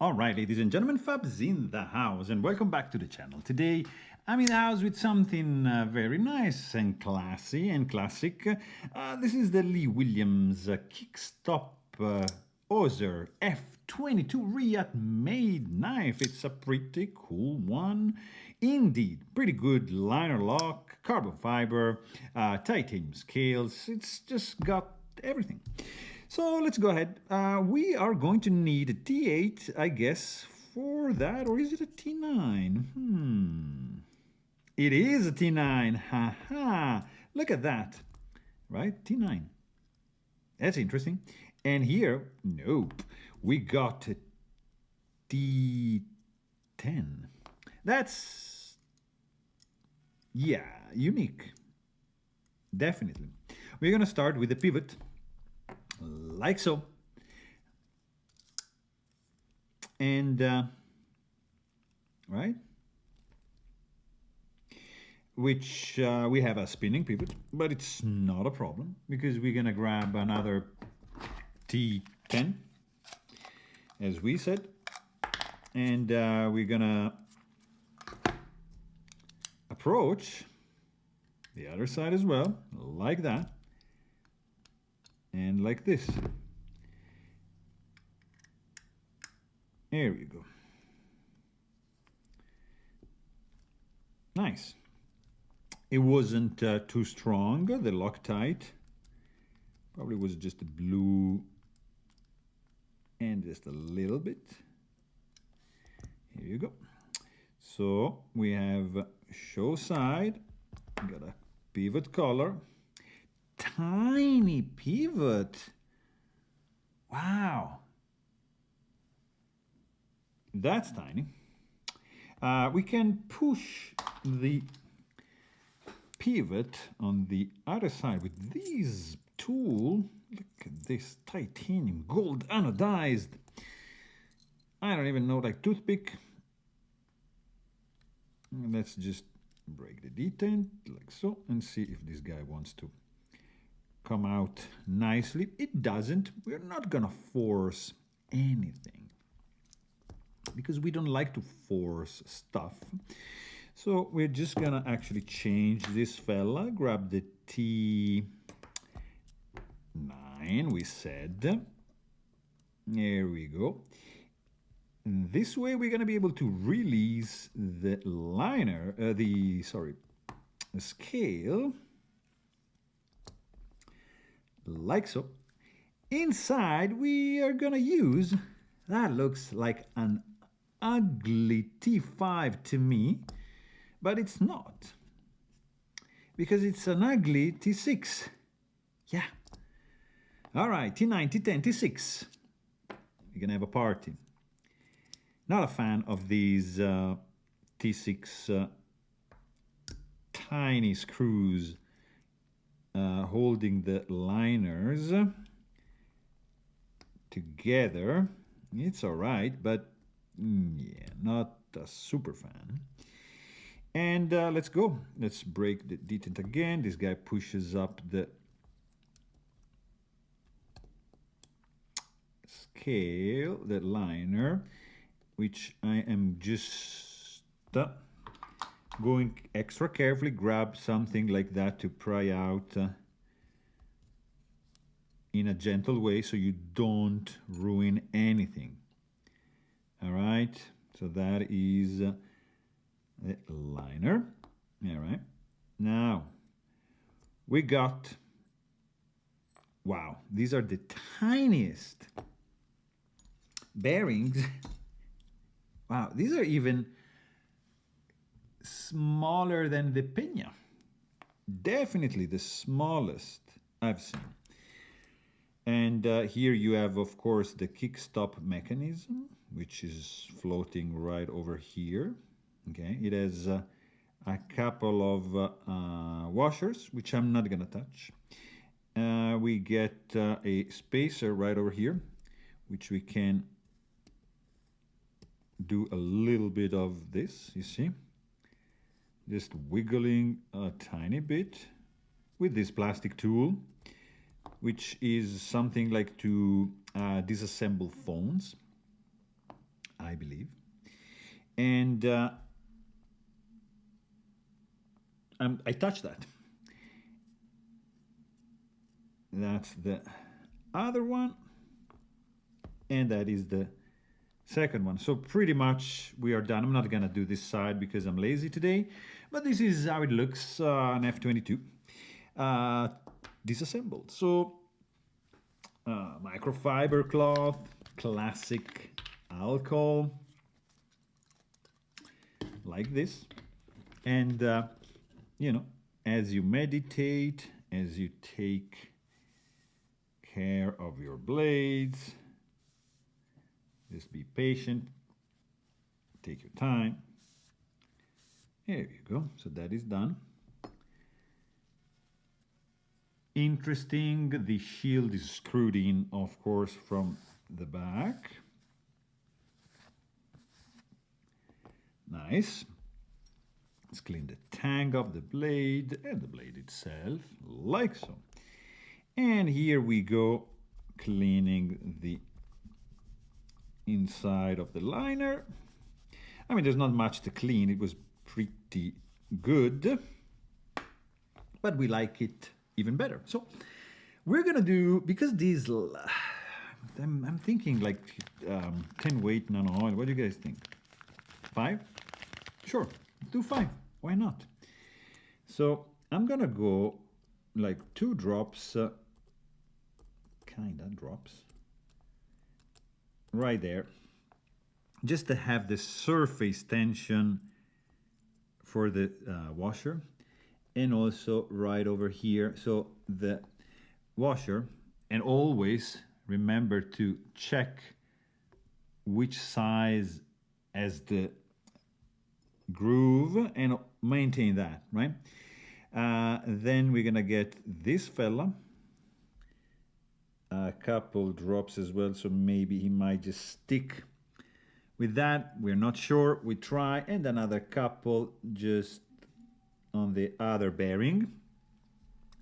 All right, ladies and gentlemen, Fab's in the house, and welcome back to the channel. Today, I'm in the house with something very nice and classy and classic. This is the Lee Williams Kickstop Oeser F22 Reate made knife. It's a pretty cool one indeed. Pretty good liner lock, carbon fiber, titanium scales. It's just got everything. So let's go ahead. We are going to need a T8, I guess, for that. Or is it a T9? It is a T9. Ha ha. Look at that. Right? T9. That's interesting. And here, nope, we got a T10. That's, yeah, unique. Definitely. We're going to start with the pivot. Like so. And, right? Which we have a spinning pivot, but it's not a problem because we're gonna grab another T10, as we said, and we're gonna approach the other side as well, like that. And like this. There we go. Nice. It wasn't too strong, the Loctite. Probably was just a blue and just a little bit. Here you go. So we have show side, got a pivot collar. Tiny pivot. Wow. That's tiny. We can push the pivot on the other side with this tool. Look at this titanium gold anodized. I don't even know, like toothpick. And let's just break the detent like so and see if this guy wants to come out nicely. It doesn't. We're not gonna force anything because we don't like to force stuff. So we're just gonna actually change this fella, grab the T9 we said. There we go. And this way we're gonna be able to release the liner, the scale. Like so. Inside we are gonna use, that looks like an ugly T5 to me, but it's not, because it's an ugly T6. Yeah. All right, T9, T10, T6. We're gonna have a party. Not a fan of these T6 tiny screws holding the liners together. It's all right, but yeah, not a super fan. And let's go. Let's break the detent again. This guy pushes up the scale, the liner, which I am just going extra carefully, grab something like that to pry out in a gentle way so you don't ruin anything. All right, so that is the liner. All right, now we got, wow, these are the tiniest bearings. Wow, these are even smaller than the Peña. Definitely the smallest I've seen. And here you have, of course, the kickstop mechanism, which is floating right over here. Okay, it has a couple of washers, which I'm not gonna touch. We get a spacer right over here, which we can do a little bit of this, you see? Just wiggling a tiny bit with this plastic tool, which is something like to disassemble phones. I believe. And I touched that. That's the other one, and that is the second one. So pretty much we are done. I'm not gonna do this side because I'm lazy today, but this is how it looks on F22 disassembled. So microfiber cloth, classic alcohol, like this. And you know, as you meditate, as you take care of your blades, just be patient, take your time. There you go. So that is done. Interesting, the shield is screwed in, of course, from the back. Nice. Let's clean the tang of the blade and the blade itself, like so. And here we go, cleaning the inside of the liner. I mean, there's not much to clean. It was pretty good, but we like it even better. So we're gonna do, because these, I'm thinking like 10 weight nano oil. What do you guys think? 5? Sure, do 5. Why not? So I'm gonna go like 2 drops, kinda drops, right there, just to have the surface tension for the washer, and also right over here. So the washer, and always remember to check which size as the groove and maintain that, right? Then we're gonna get this fella, a couple drops as well, so maybe he might just stick with that. We're not sure, we try, and another couple just on the other bearing.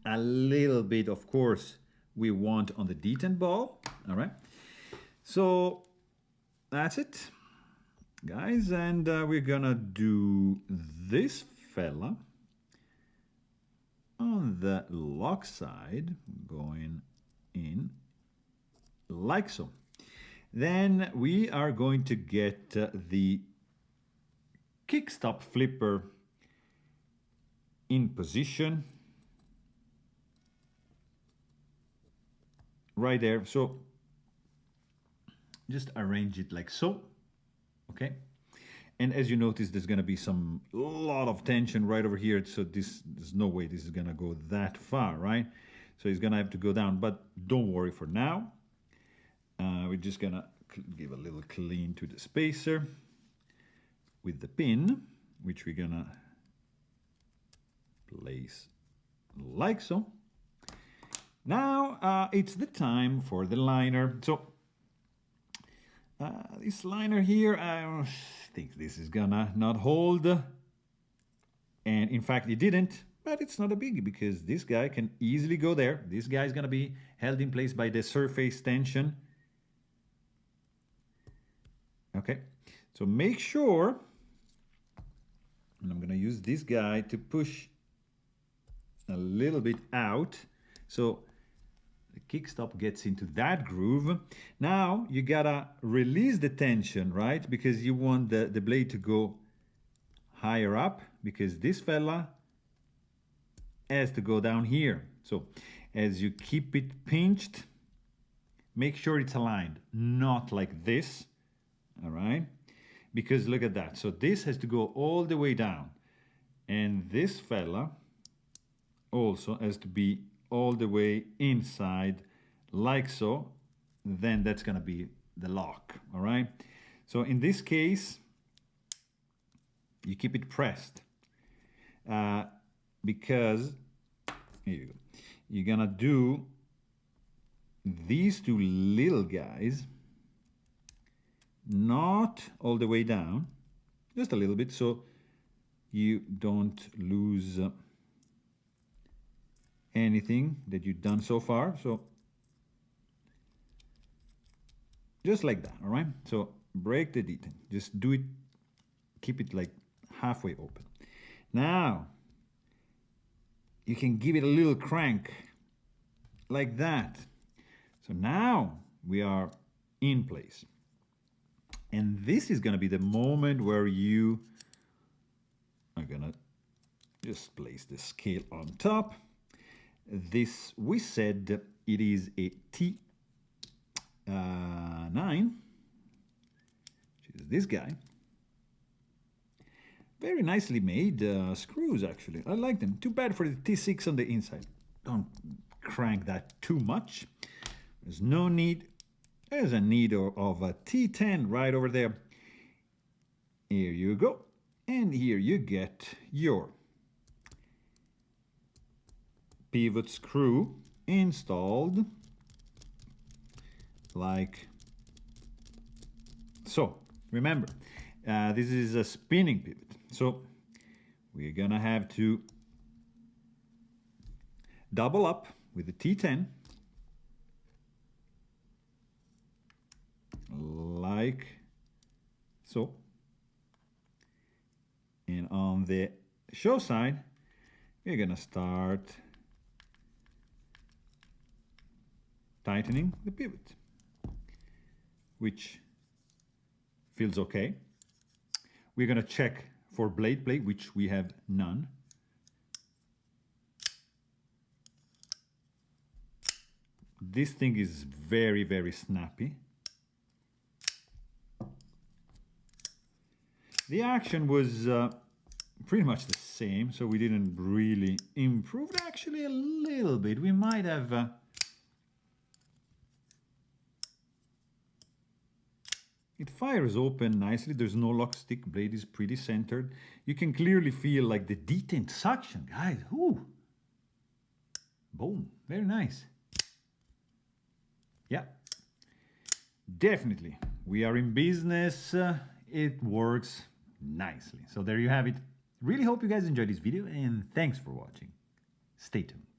A little bit, of course, we want on the detent ball. All right, so that's it, guys, and we're gonna do this fella on the lock side, going in like so. Then we are going to get the kickstop flipper in position right there. So just arrange it like so, okay? And as you notice, there's gonna be some lot of tension right over here. So there's no way this is gonna go that far, right? So he's gonna have to go down, but don't worry for now. We're just gonna give a little clean to the spacer with the pin, which we're gonna place like so. Now it's the time for the liner. So this liner here, I think this is gonna not hold, and in fact it didn't, but it's not a biggie because this guy can easily go there. This guy is gonna be held in place by the surface tension. Okay, so make sure, and I'm gonna use this guy to push a little bit out so the kickstop gets into that groove. Now you gotta release the tension, right? Because you want the blade to go higher up, because this fella has to go down here. So as you keep it pinched, make sure it's aligned, not like this, all right? Because look at that. So this has to go all the way down, and this fella also has to be all the way inside like so. Then that's gonna be the lock, all right? So in this case, you keep it pressed because here you go. You're gonna do these two little guys, not all the way down, just a little bit, so you don't lose anything that you've done so far. So just like that, all right? So break the detent. Just do it, keep it like halfway open. Now, you can give it a little crank like that. So now we are in place. And this is going to be the moment where you are going to just place the scale on top. This, we said it is a T9, which is this guy. Very nicely made screws, actually. I like them. Too bad for the T6 on the inside. Don't crank that too much. There's no need. There's a need of a T10 right over there. Here you go. And here you get your pivot screw installed like so. Remember, this is a spinning pivot. So we're gonna have to double up with the T10 like so. And on the show side, we're gonna start tightening the pivot, which feels okay. We're gonna check for blade play, which we have none. This thing is very, very snappy. The action was pretty much the same, so we didn't really improve. Actually, a little bit. We might have... It fires open nicely. There's no lock stick. Blade is pretty centered. You can clearly feel like the detent suction, guys. Ooh. Boom. Very nice. Yeah. Definitely. We are in business. It works nicely. So there you have it. Really hope you guys enjoyed this video, and thanks for watching. Stay tuned.